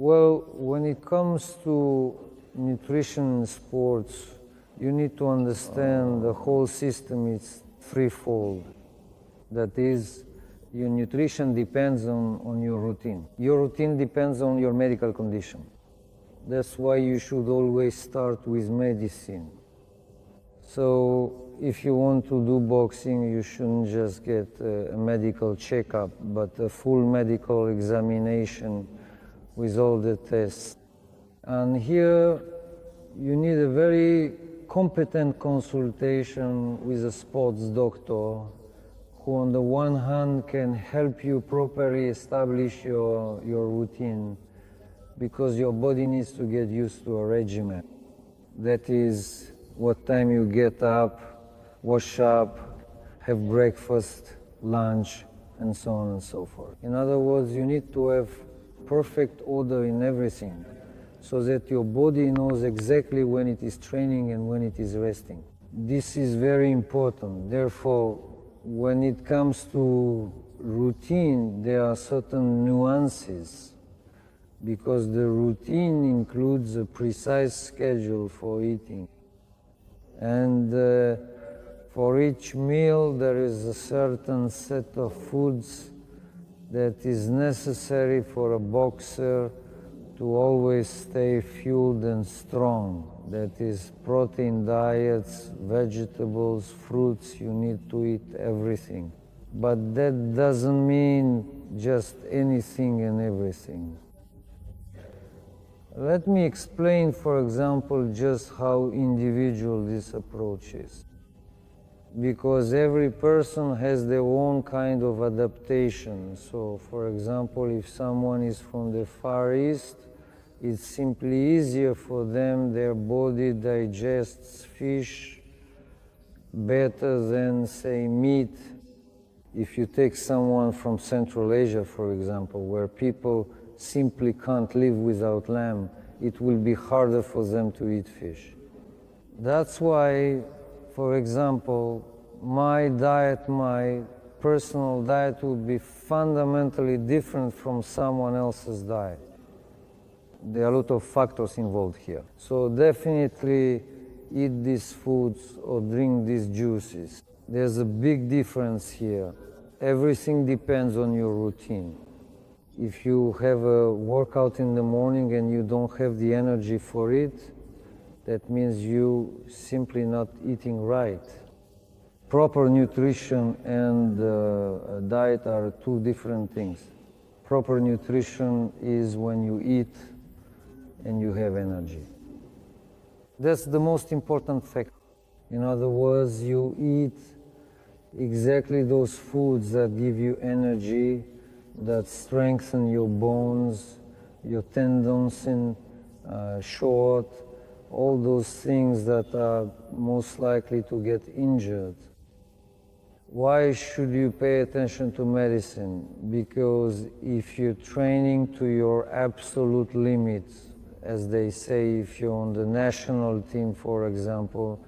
Well, when it comes to nutrition in sports, you need to understand the whole system is threefold. That is, your nutrition depends on your routine. Your routine depends on your medical condition. That's why you should always start with medicine. So if you want to do boxing, you shouldn't just get a medical checkup, but a full medical examination with all the tests. And here you need a very competent consultation with a sports doctor who on the one hand can help you properly establish your routine, because your body needs to get used to a regimen. That is what time you get up, wash up, have breakfast, lunch, and so on and so forth. In other words, you need to have perfect order in everything so that your body knows exactly when it is training and when it is resting. This is very important. Therefore, when it comes to routine, there are certain nuances, because the routine includes a precise schedule for eating. And for each meal, there is a certain set of foods that is necessary for a boxer to always stay fueled and strong. That is protein diets, vegetables, fruits, you need to eat everything. But that doesn't mean just anything and everything. Let me explain, for example, just how individual this approach is. Because every person has their own kind of adaptation. So, for example, if someone is from the Far East, it's simply easier for them, their body digests fish better than, say, meat. If you take someone from Central Asia, for example, where people simply can't live without lamb, it will be harder for them to eat fish. That's why, for example, my diet, my personal diet would be fundamentally different from someone else's diet. There are a lot of factors involved here. So definitely eat these foods or drink these juices. There's a big difference here. Everything depends on your routine. If you have a workout in the morning and you don't have the energy for it, that means you simply not eating right. Proper nutrition and diet are two different things. Proper nutrition is when you eat and you have energy. That's the most important fact. In other words, you eat exactly those foods that give you energy, that strengthen your bones, your tendons in short, all those things that are most likely to get injured. Why should you pay attention to medicine? Because if you're training to your absolute limits, as they say, if you're on the national team, for example,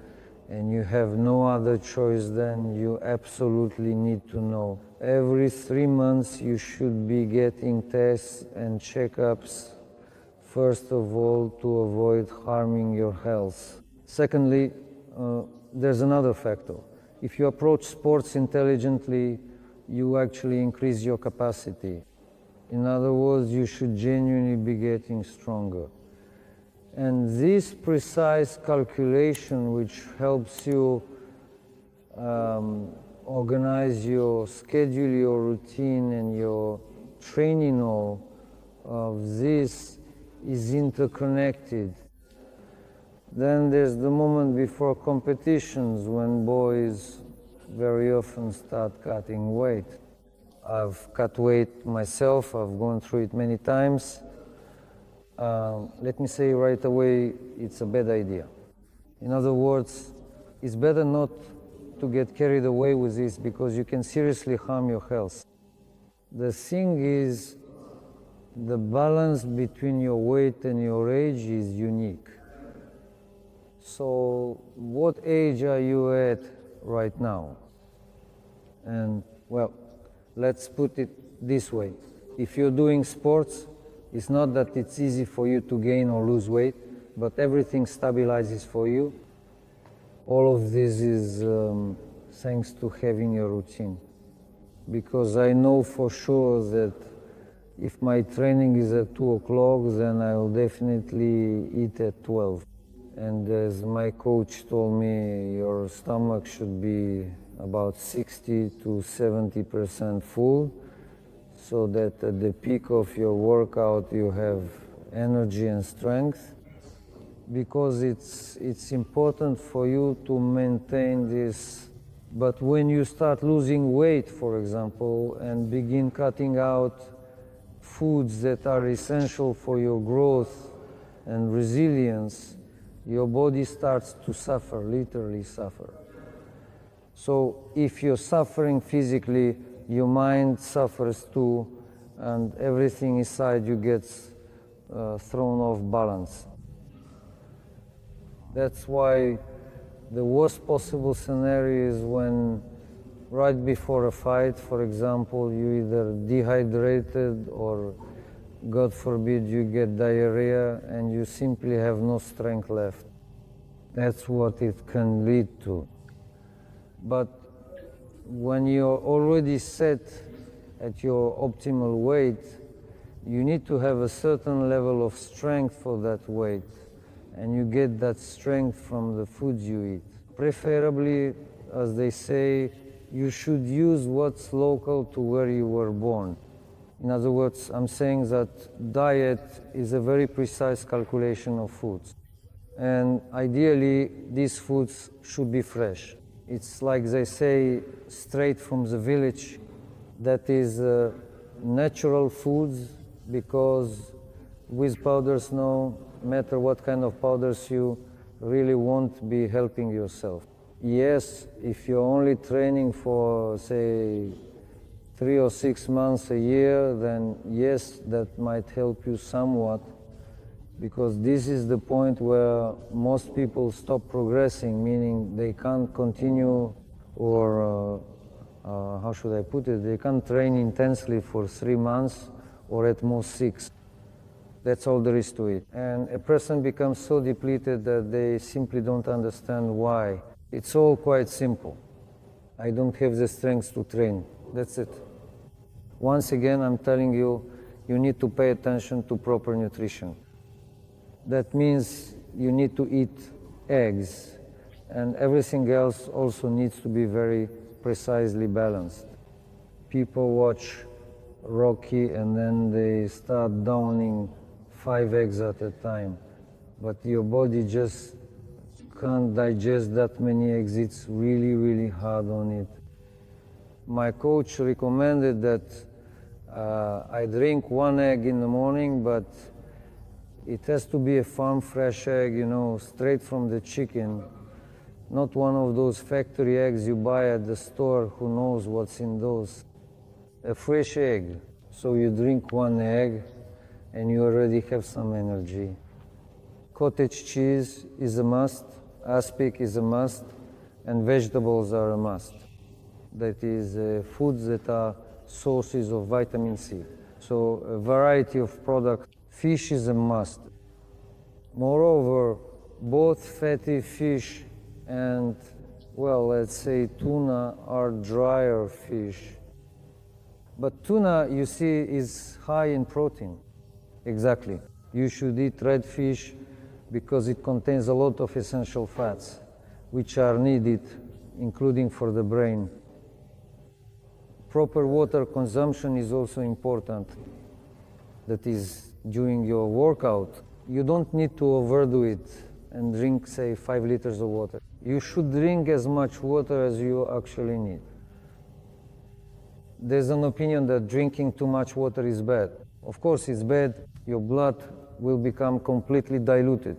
and you have no other choice, then you absolutely need to know. Every 3 months you should be getting tests and checkups, first of all, to avoid harming your health. Secondly, there's another factor. If you approach sports intelligently, you actually increase your capacity. In other words, you should genuinely be getting stronger. And this precise calculation, which helps you organize your schedule, your routine, and your training of this is interconnected. Then there's the moment before competitions when boys very often start cutting weight. I've cut weight myself, I've gone through it many times. Let me say right away, it's a bad idea. In other words, it's better not to get carried away with this because you can seriously harm your health. The thing is, the balance between your weight and your age is unique. So, what age are you at right now? And, well, let's put it this way. If you're doing sports, It's not that it's easy for you to gain or lose weight, but everything stabilizes for you. All of this is thanks to having a routine. Because I know for sure that if my training is at 2 o'clock, then I will definitely eat at 12. And as my coach told me, your stomach should be about 60 to 70% full, so that at the peak of your workout you have energy and strength. Because it's important for you to maintain this. But when you start losing weight, for example, and begin cutting out foods that are essential for your growth and resilience, your body starts to suffer, literally suffer. So if you're suffering physically, your mind suffers too, and everything inside you gets thrown off balance. That's why the worst possible scenario is when right before a fight, for example, you either dehydrated or, God forbid, you get diarrhea and you simply have no strength left. That's what it can lead to. But when you're already set at your optimal weight, you need to have a certain level of strength for that weight. And you get that strength from the foods you eat. Preferably, as they say, you should use what's local to where you were born. In other words, I'm saying that diet is a very precise calculation of foods. And ideally, these foods should be fresh. It's like they say, straight from the village. That is natural foods, because with powders, no matter what kind of powders you really won't be helping yourself. Yes, if you're only training for, say, 3 or 6 months a year, then yes, that might help you somewhat, because this is the point where most people stop progressing, meaning they can't continue, or how should I put it, they can't train intensely for 3 months or at most 6. That's all there is to it. And a person becomes so depleted that they simply don't understand why. It's all quite simple. I don't have the strength to train. That's it. Once again, I'm telling you, you need to pay attention to proper nutrition. That means you need to eat eggs, and everything else also needs to be very precisely balanced. People watch Rocky and then they start downing 5 eggs at a time, but your body just can't digest that many eggs. It's really, really hard on it. My coach recommended that I drink 1 egg in the morning, but it has to be a farm fresh egg, you know, straight from the chicken, not one of those factory eggs you buy at the store, who knows what's in those. A fresh egg. So you drink 1 egg and you already have some energy. Cottage cheese is a must, aspic is a must, and vegetables are a must. That is foods that are sources of vitamin C. So a variety of products. Fish is a must. Moreover, both fatty fish and, well, let's say tuna are drier fish. But tuna, you see, is high in protein. Exactly. You should eat red fish because it contains a lot of essential fats, which are needed, including for the brain. Proper water consumption is also important. That is, during your workout, you don't need to overdo it and drink, say, 5 liters of water. You should drink as much water as you actually need. There's an opinion that drinking too much water is bad. Of course it's bad. Your blood will become completely diluted.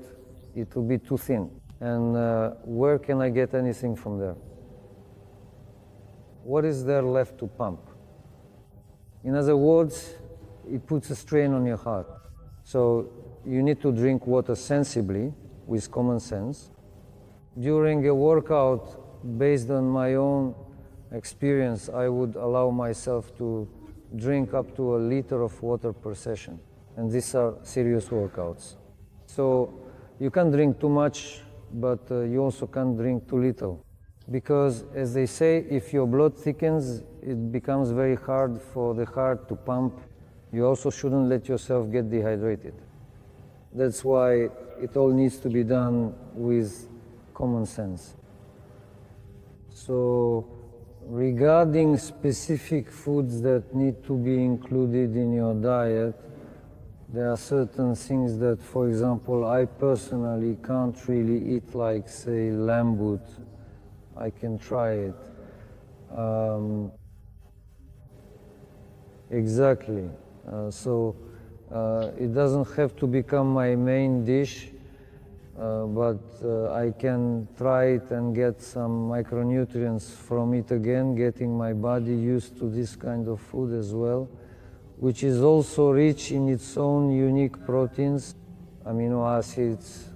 It will be too thin. And where can I get anything from there? What is there left to pump? In other words, it puts a strain on your heart. So you need to drink water sensibly, with common sense. During a workout, based on my own experience, I would allow myself to drink up to 1 liter of water per session. and these are serious workouts. So you can't drink too much, but you also can't drink too little. Because as they say, if your blood thickens, it becomes very hard for the heart to pump. You also shouldn't let yourself get dehydrated. That's why it all needs to be done with common sense. So regarding specific foods that need to be included in your diet, there are certain things that, for example, I personally can't really eat, like, say, lamb boot. I can try it. Exactly. It doesn't have to become my main dish, but I can try it and get some micronutrients from it again, getting my body used to this kind of food as well, which is also rich in its own unique proteins, amino acids,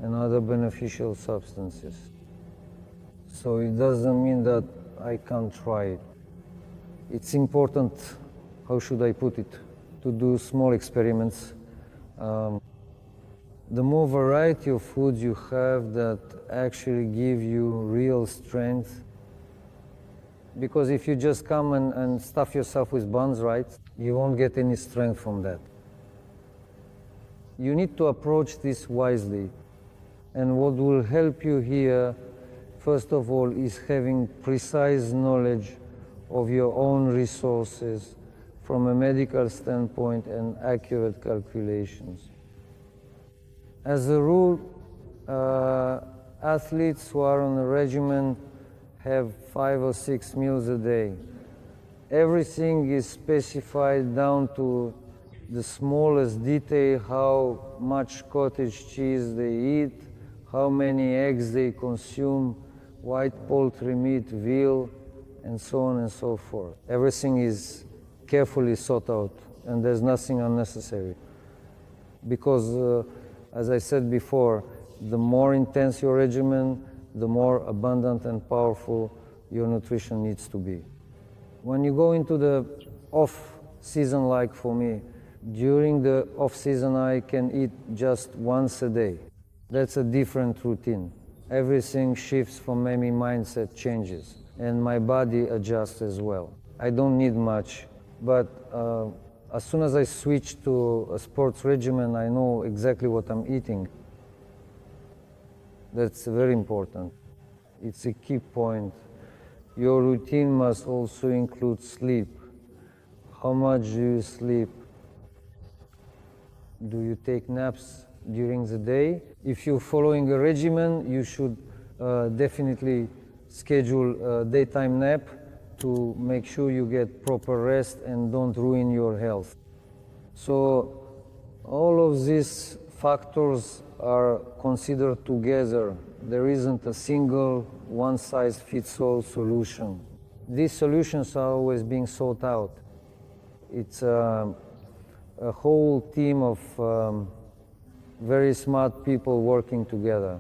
and other beneficial substances. So it doesn't mean that I can't try it. It's important, how should I put it, to do small experiments. The more variety of foods you have that actually give you real strength, because if you just come and stuff yourself with buns, right, you won't get any strength from that. You need to approach this wisely. And what will help you here, first of all, is having precise knowledge of your own resources from a medical standpoint and accurate calculations. As a rule, athletes who are on a regimen have 5 or 6 meals a day. Everything is specified down to the smallest detail, how much cottage cheese they eat, how many eggs they consume, white poultry meat, veal, and so on and so forth. Everything is carefully thought out, and there's nothing unnecessary. Because, as I said before, the more intense your regimen, the more abundant and powerful your nutrition needs to be. When you go into the off-season, like for me, during the off-season I can eat just once a day. That's a different routine. Everything shifts for me, mindset changes, and my body adjusts as well. I don't need much, but as soon as I switch to a sports regimen, I know exactly what I'm eating. That's very important. It's a key point. Your routine must also include sleep. How much do you sleep? Do you take naps during the day? If you're following a regimen, you should definitely schedule a daytime nap to make sure you get proper rest and don't ruin your health. So all of these factors are considered together. There isn't a single one-size-fits-all solution. These solutions are always being sought out. It's a whole team of very smart people working together.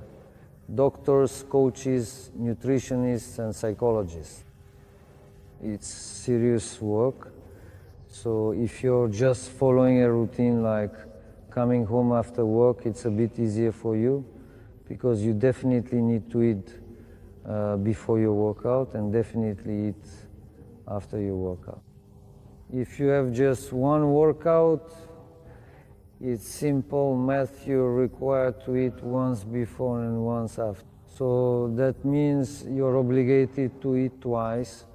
Doctors, coaches, nutritionists, and psychologists. It's serious work. So if you're just following a routine like coming home after work, it's a bit easier for you, because you definitely need to eat before your workout and definitely eat after your workout. If you have just one workout, it's simple math. You're required to eat once before and once after. So that means you're obligated to eat twice.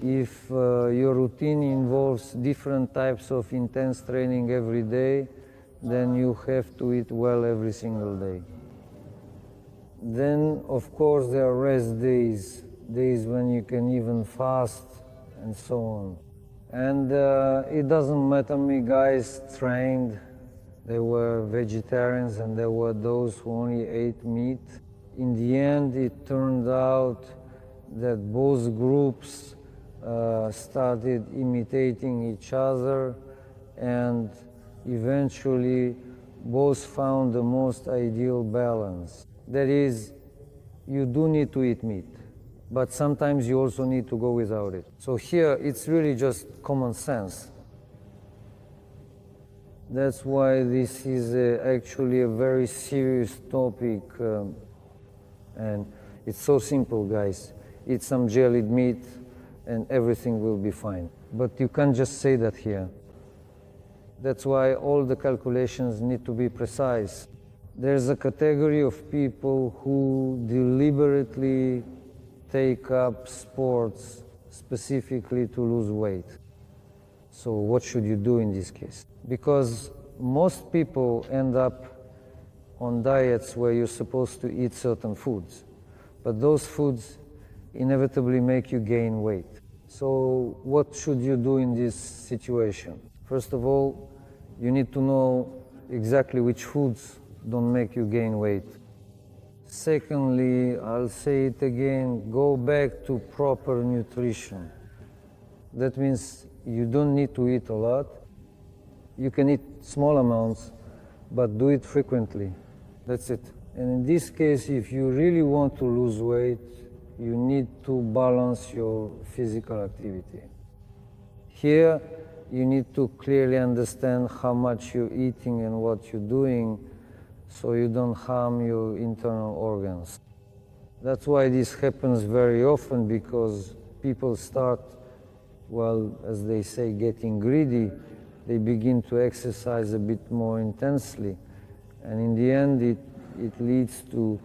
If your routine involves different types of intense training every day, then you have to eat well every single day. Then, of course, there are rest days, days when you can even fast, and so on. And it doesn't matter me, guys trained. There were vegetarians and there were those who only ate meat. In the end, it turned out that both groups started imitating each other, and eventually both found the most ideal balance. That is, you do need to eat meat, but sometimes you also need to go without it. So here, it's really just common sense. That's why this is actually a very serious topic, and it's so simple, guys. Eat some jellied meat and everything will be fine. But you can't just say that here. That's why all the calculations need to be precise. There's a category of people who deliberately take up sports specifically to lose weight. So what should you do in this case? Because most people end up on diets where you're supposed to eat certain foods, but those foods inevitably make you gain weight. So what should you do in this situation? First of all, you need to know exactly which foods don't make you gain weight. Secondly, I'll say it again, go back to proper nutrition. That means you don't need to eat a lot. You can eat small amounts, but do it frequently. That's it. And in this case, if you really want to lose weight, you need to balance your physical activity. Here, you need to clearly understand how much you're eating and what you're doing so you don't harm your internal organs. That's why this happens very often, because people start, well, as they say, getting greedy. They begin to exercise a bit more intensely, and in the end it leads to,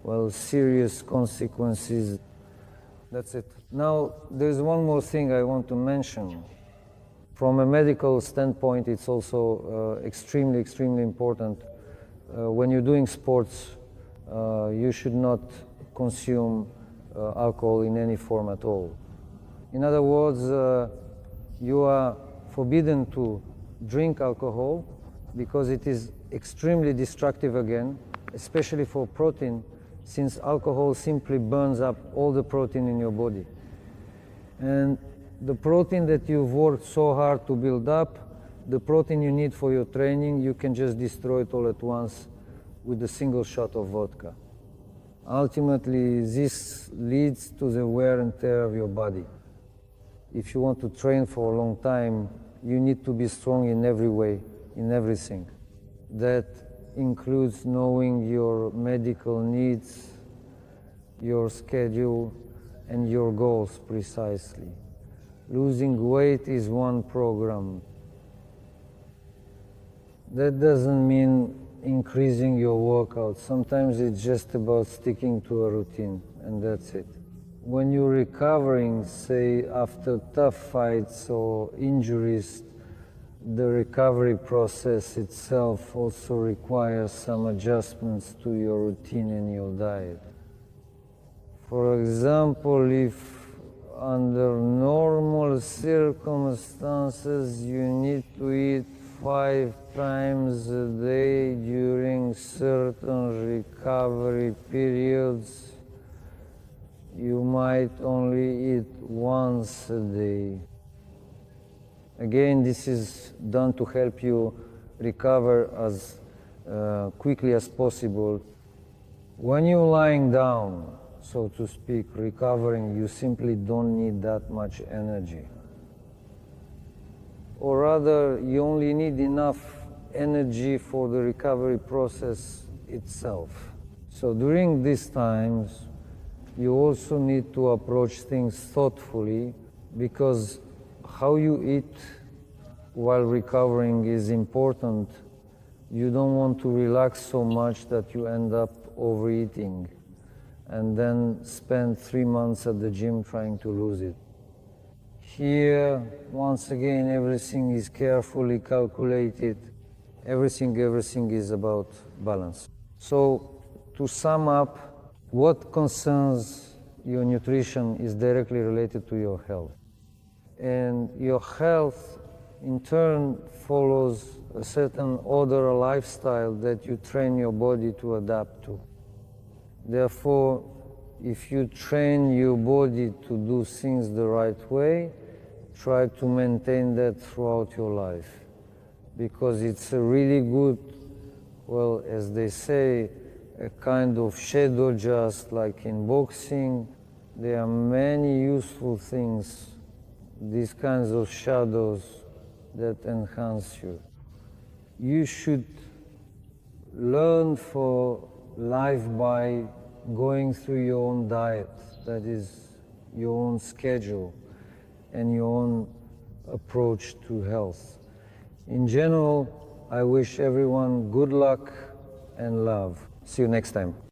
well, serious consequences. That's it. Now, there's one more thing I want to mention. From a medical standpoint, it's also extremely important. When you're doing sports, you should not consume alcohol in any form at all. In other words, you are forbidden to drink alcohol because it is extremely destructive again, especially for protein, since alcohol simply burns up all the protein in your body. And the protein that you've worked so hard to build up, the protein you need for your training, you can just destroy it all at once with a single shot of vodka. Ultimately, this leads to the wear and tear of your body. If you want to train for a long time, you need to be strong in every way, in everything. That includes knowing your medical needs, your schedule, and your goals precisely. Losing weight is one program. That doesn't mean increasing your workout. Sometimes it's just about sticking to a routine, and that's it. When you're recovering, say after tough fights or injuries, the recovery process itself also requires some adjustments to your routine and your diet. For example, if under normal circumstances you need to eat 5 times a day during certain recovery periods, you might only eat once a day. Again, this is done to help you recover as quickly as possible. When you're lying down, so to speak, recovering, you simply don't need that much energy. Or rather, you only need enough energy for the recovery process itself. So during these times, you also need to approach things thoughtfully, because how you eat while recovering is important. You don't want to relax so much that you end up overeating and then spend 3 months at the gym trying to lose it. Here, once again, everything is carefully calculated. Everything is about balance. So, to sum up, what concerns your nutrition is directly related to your health. And your health, in turn, follows a certain order, a lifestyle that you train your body to adapt to. Therefore, if you train your body to do things the right way, try to maintain that throughout your life. Because it's a really good, well, as they say, a kind of shadow, just like in boxing. There are many useful things, these kinds of shadows that enhance you. you should learn for life by going through your own diet, that is your own schedule and your own approach to health. In general, I wish everyone good luck and love. See you next time.